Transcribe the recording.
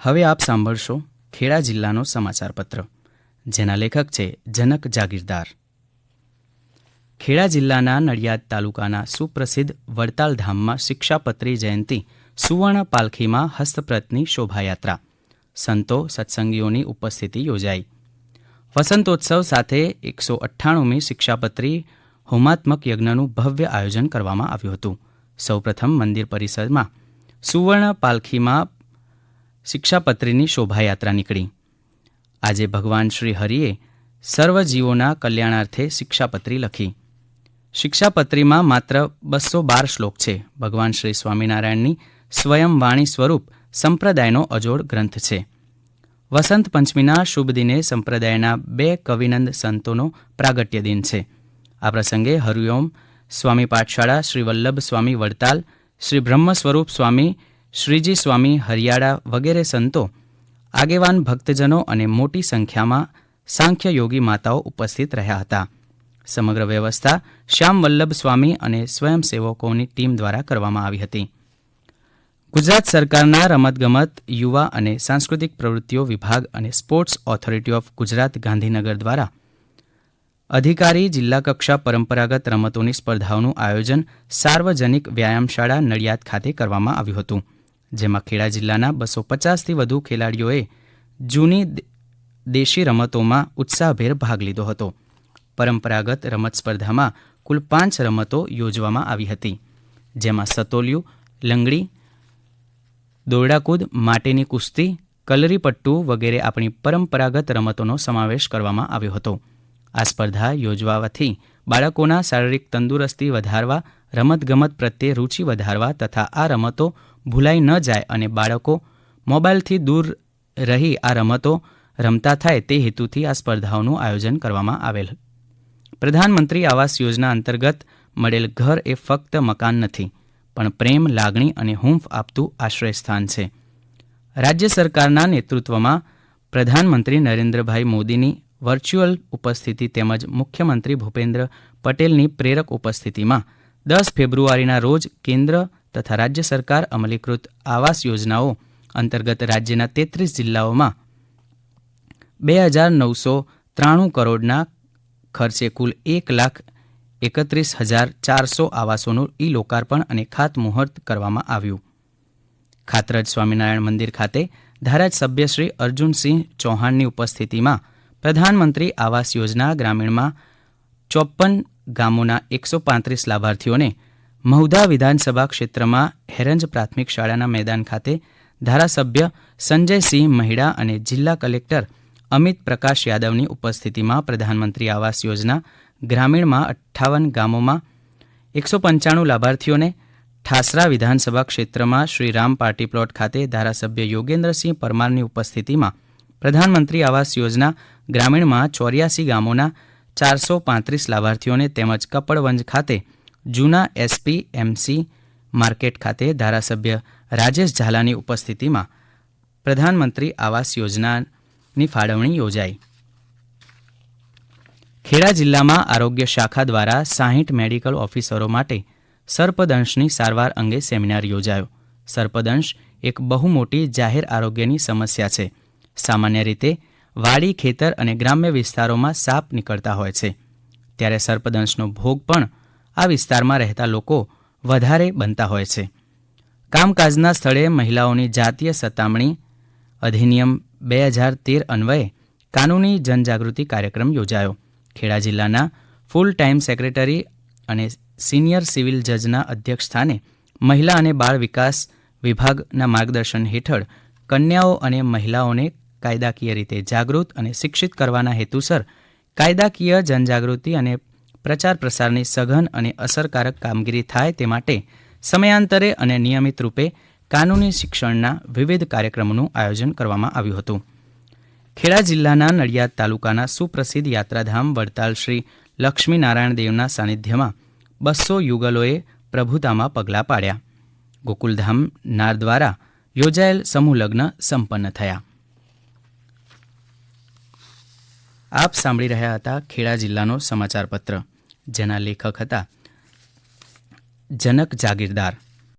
હવે આપ સાંભળશો ખેડા જિલ્લાનો સમાચારપત્ર, જેના લેખક છે જનક જાગીરદાર. ખેડા જિલ્લાના નડિયાદ તાલુકાના સુપ્રસિદ્ધ વડતાલ ધામમાં શિક્ષાપત્રી જયંતિ સુવર્ણ પાલખીમાં હસ્તપ્રતની શોભાયાત્રા, સંતો સત્સંગીઓની ઉપસ્થિતિ યોજાઈ. વસંતોત્સવ સાથે 198મી શિક્ષાપત્રી હોમાત્મક યજ્ઞનું ભવ્ય આયોજન કરવામાં આવ્યું હતું. સૌપ્રથમ મંદિર પરિસરમાં સુવર્ણ પાલખીમાં શિક્ષાપત્રીની શોભાયાત્રા નીકળી. આજે ભગવાન શ્રી હરિએ સર્વજીવોના કલ્યાણાર્થે શિક્ષાપત્રી લખી. શિક્ષાપત્રીમાં માત્ર 212 શ્લોક છે. ભગવાન શ્રી સ્વામિનારાયણની સ્વયં વાણી સ્વરૂપ સંપ્રદાયનો અજોડ ગ્રંથ છે. વસંત પંચમીના શુભ દિને સંપ્રદાયના 2 કવિનંદ સંતોનો પ્રાગટ્ય દિન છે. આ પ્રસંગે હરિઓમ સ્વામી પાઠશાળા, શ્રી વલ્લભ સ્વામી વડતાલ, શ્રી બ્રહ્મ સ્વરૂપ સ્વામી, શ્રીજી સ્વામી હરિયાળા વગેરે સંતો, આગેવાન ભક્તજનો અને મોટી સંખ્યામાં સાંખ્ય યોગી માતાઓ ઉપસ્થિત રહ્યા હતા. સમગ્ર વ્યવસ્થા શ્યામ વલ્લભ સ્વામી અને સ્વયંસેવકોની ટીમ દ્વારા કરવામાં આવી હતી. ગુજરાત સરકારના રમતગમત, યુવા અને સાંસ્કૃતિક પ્રવૃત્તિઓ વિભાગ અને sports authority of Gujarat Gandhinagar દ્વારા અધિકારી જિલ્લા કક્ષા પરંપરાગત રમતોની સ્પર્ધાઓનું આયોજન સાર્વજનિક વ્યાયામશાળા નડિયાદ ખાતે કરવામાં આવ્યું હતું, જેમાં ખેડા જિલ્લાના 250થી વધુ ખેલાડીઓએ જૂની દેશી રમતોમાં ઉત્સાહભેર ભાગ લીધો હતો. પરંપરાગત રમત સ્પર્ધામાં કુલ 5 રમતો યોજવામાં આવી હતી, જેમાં સતોલિયું, લંગડી, દોરડાકૂદ, માટેની કુસ્તી, કલરીપટ્ટુ વગેરે આપણી પરંપરાગત રમતોનો સમાવેશ કરવામાં આવ્યો હતો. આ સ્પર્ધા યોજવાથી બાળકોના શારીરિક તંદુરસ્તી વધારવા, રમતગમત પ્રત્યે રુચિ વધારવા તથા આ રમતો ભૂલાઈ ન જાય અને બાળકો મોબાઈલથી દૂર રહી આ રમતો રમતા થાય તે હેતુથી આ સ્પર્ધાઓનું આયોજન કરવામાં આવેલ. પ્રધાનમંત્રી આવાસ યોજના અંતર્ગત મળેલ ઘર એ ફક્ત મકાન નથી, પણ પ્રેમ, લાગણી અને હૂંફ આપતું આશ્રયસ્થાન છે. રાજ્ય સરકારના નેતૃત્વમાં પ્રધાનમંત્રી નરેન્દ્રભાઈ મોદીની વર્ચ્યુઅલ ઉપસ્થિતિ તેમજ મુખ્યમંત્રી ભૂપેન્દ્ર પટેલની પ્રેરક ઉપસ્થિતિમાં 10 ફેબ્રુઆરીના રોજ કેન્દ્ર તથા રાજ્ય સરકાર અમલીકૃત આવાસ યોજનાઓ અંતર્ગત રાજ્યના 33 જિલ્લાઓમાં 2,993 કરોડના ખર્ચે કુલ 1,31,400 આવાસોનું ઈ-લોકાર્પણ અને ખાતમુહૂર્ત કરવામાં આવ્યું. ખાતરજ સ્વામિનારાયણ મંદિર ખાતે ધારાસભ્ય શ્રી અર્જુનસિંહ ચૌહાણની ઉપસ્થિતિમાં પ્રધાનમંત્રી આવાસ યોજના ગ્રામીણમાં 54 ગામોના 135 લાભાર્થીઓને મહુધા વિધાનસભા ક્ષેત્રમાં હેરંજ પ્રાથમિક શાળાના મેદાન ખાતે ધારાસભ્ય સંજયસિંહ મહિડા અને જિલ્લા કલેક્ટર અમિત પ્રકાશ યાદવની ઉપસ્થિતિમાં પ્રધાનમંત્રી આવાસ યોજના ગ્રામીણમાં 58 ગામોમાં 195 લાભાર્થીઓને, ઠાસરા વિધાનસભા ક્ષેત્રમાં શ્રી રામ પાર્ટી પ્લોટ ખાતે ધારાસભ્ય યોગેન્દ્રસિંહ પરમારની ઉપસ્થિતિમાં પ્રધાનમંત્રી આવાસ યોજના ગ્રામીણમાં 84 ગામોના 435 લાભાર્થીઓને તેમજ કપડવંજ ખાતે જૂના એસપીએમસી માર્કેટ ખાતે ધારાસભ્ય રાજેશ ઝાલાની ઉપસ્થિતિમાં પ્રધાનમંત્રી આવાસ યોજનાની ફાળવણી યોજાઈ. ખેડા જિલ્લામાં આરોગ્ય શાખા દ્વારા 60 મેડિકલ ઓફિસરો માટે સર્પદંશની સારવાર અંગે સેમિનાર યોજાયો. સર્પદંશ એક બહુ મોટી જાહેર આરોગ્યની સમસ્યા છે. સામાન્ય રીતે વાડી, ખેતર અને ગ્રામ્ય વિસ્તારોમાં સાપ નીકળતા હોય છે, ત્યારે સર્પદંશનો ભોગ પણ આ વિસ્તારમાં રહેતા લોકો વધારે બનતા હોય છે. કામકાજના સ્થળે મહિલાઓની જાતીય સતામણી અધિનિયમ 2013 અન્વયે કાનૂની જનજાગૃતિ કાર્યક્રમ યોજાયો. ખેડા જિલ્લાના ફૂલ ટાઈમ સેક્રેટરી અને સિનિયર સિવિલ જજના અધ્યક્ષસ્થાને મહિલા અને બાળ વિકાસ વિભાગના માર્ગદર્શન હેઠળ કન્યાઓ અને મહિલાઓને કાયદાકીય રીતે જાગૃત અને શિક્ષિત કરવાના હેતુસર કાયદાકીય જનજાગૃતિ અને પ્રચાર પ્રસારની સઘન અને અસરકારક કામગીરી થાય તે માટે સમયાંતરે અને નિયમિત રૂપે કાનૂની શિક્ષણના વિવિધ કાર્યક્રમોનું આયોજન કરવામાં આવ્યું હતું. ખેડા જિલ્લાના નડિયાદ તાલુકાના સુપ્રસિદ્ધ યાત્રાધામ વડતાલ શ્રી લક્ષ્મીનારાયણ દેવના સાનિધ્યમાં 200 યુગલોએ પ્રભુતામાં પગલાં પાડ્યા. ગોકુલધામ નાર દ્વારા યોજાયેલ સમૂહ લગ્ન સંપન્ન થયા. આપ સાંભળી રહ્યા હતા ખેડા જિલ્લાનો સમાચારપત્ર, જેના લેખક હતા જનક જાગીરદાર.